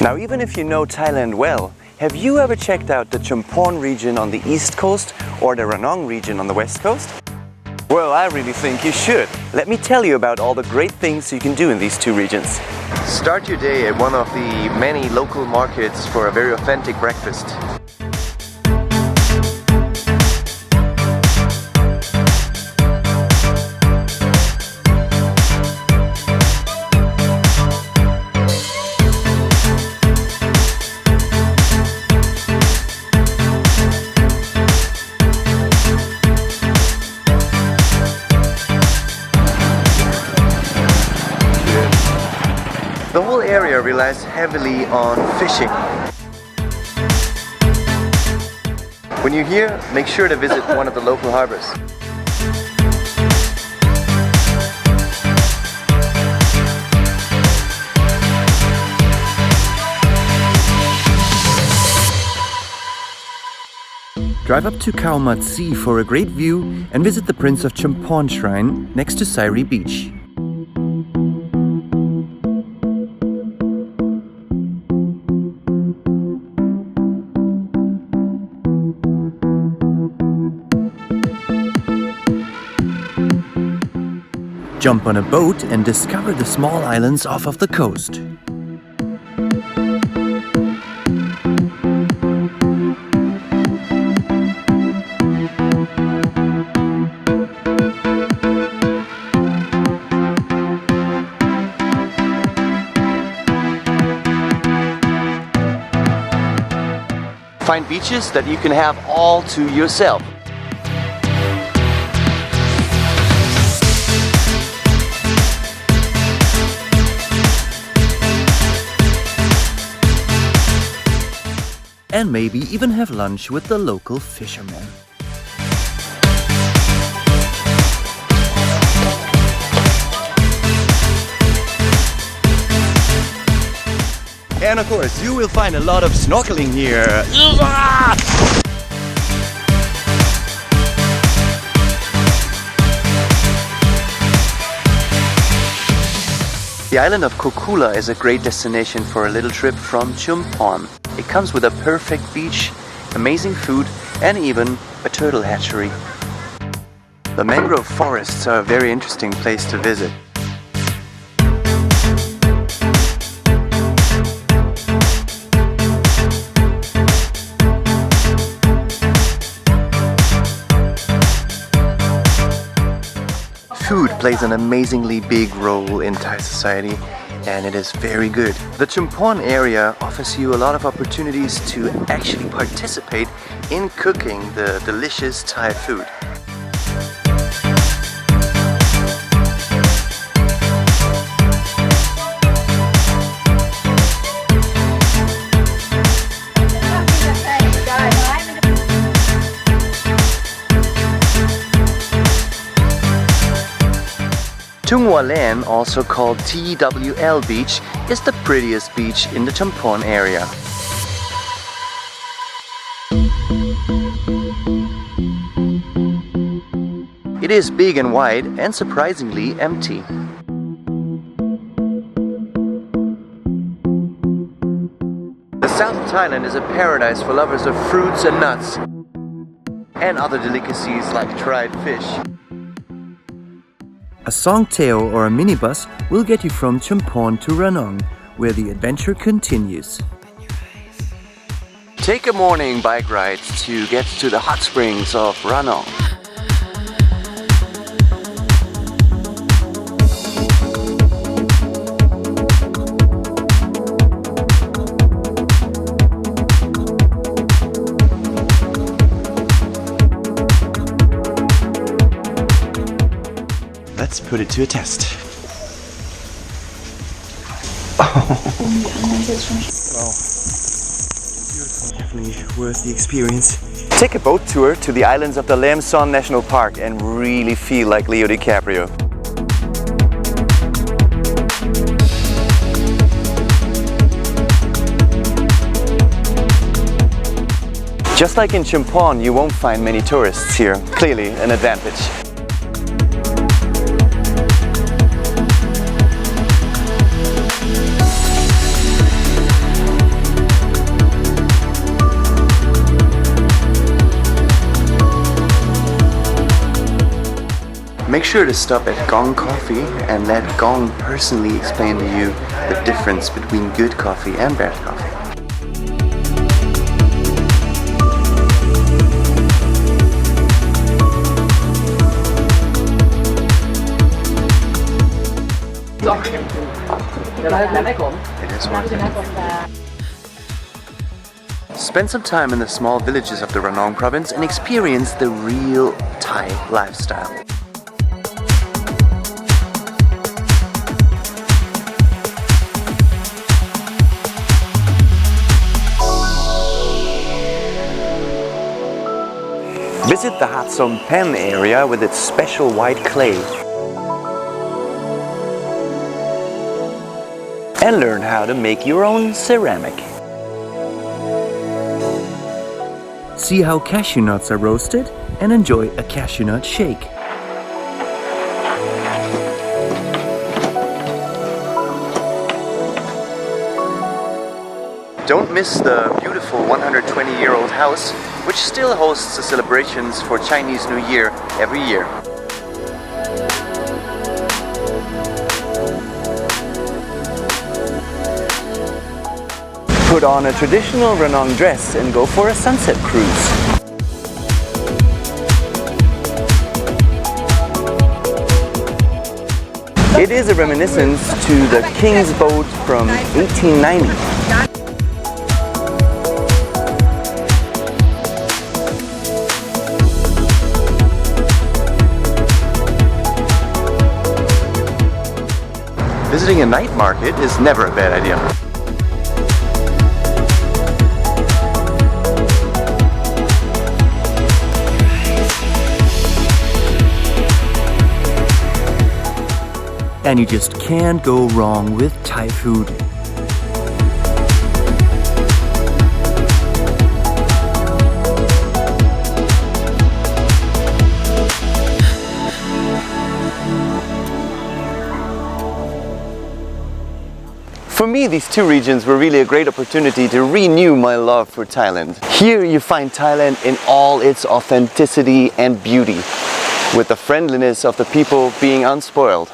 Now, even if you know Thailand well, have you ever checked out the Chumphon region on the east coast or the Ranong region on the west coast? Well, I really think you should. Let me tell you about all the great things you can do in these two regions. Start your day at one of the many local markets for a very authentic breakfast. The whole area relies heavily on fishing. When you're here, make sure to visit one of the local harbors. Drive up to Khao Matsee for a great view and visit the Prince-of-Chumphon-Shrine next to Sairi Beach. Jump on a boat and discover the small islands off of the coast. Find beaches that you can have all to yourself. And maybe even have lunch with the local fishermen. And of course, you will find a lot of snorkeling here. The island of Khao Kula is a great destination for a little trip from Chumphon. It comes with a perfect beach, amazing food, and even a turtle hatchery. The mangrove forests are a very interesting place to visit. Food plays an amazingly big role in Thai society, and it is very good. The Chumphon area offers you a lot of opportunities to actually participate in cooking the delicious Thai food. Thung Wa Laen, also called TWL Beach, is the prettiest beach in the Chumphon area. It is big and wide and surprisingly empty. The south of Thailand is a paradise for lovers of fruits and nuts and other delicacies like dried fish. A songtail or a minibus will get you from Chumphon to Ranong, where the adventure continues. Take a morning bike ride to get to the hot springs of Ranong. Let's put it to a test. Oh, beautiful, definitely worth the experience. Take a boat tour to the islands of the Lam Son National Park and really feel like Leo DiCaprio. Just like in Chumphon, you won't find many tourists here. Clearly an advantage. Make sure to stop at Gong Coffee and let Gong personally explain to you the difference between good coffee and bad coffee. It is worth it. Spend some time in the small villages of the Ranong province and experience the real Thai lifestyle. Visit the Chumphon area with its special white clay and learn how to make your own ceramic. See how cashew nuts are roasted and enjoy a cashew nut shake. Don't miss the beautiful 120-year-old house, which still hosts the celebrations for Chinese New Year every year. Put on a traditional Ranong dress and go for a sunset cruise. It is a reminiscence to the King's Boat from 1890. Visiting a night market is never a bad idea. And you just can't go wrong with Thai food. For me, these two regions were really a great opportunity to renew my love for Thailand. Here you find Thailand in all its authenticity and beauty, with the friendliness of the people being unspoiled.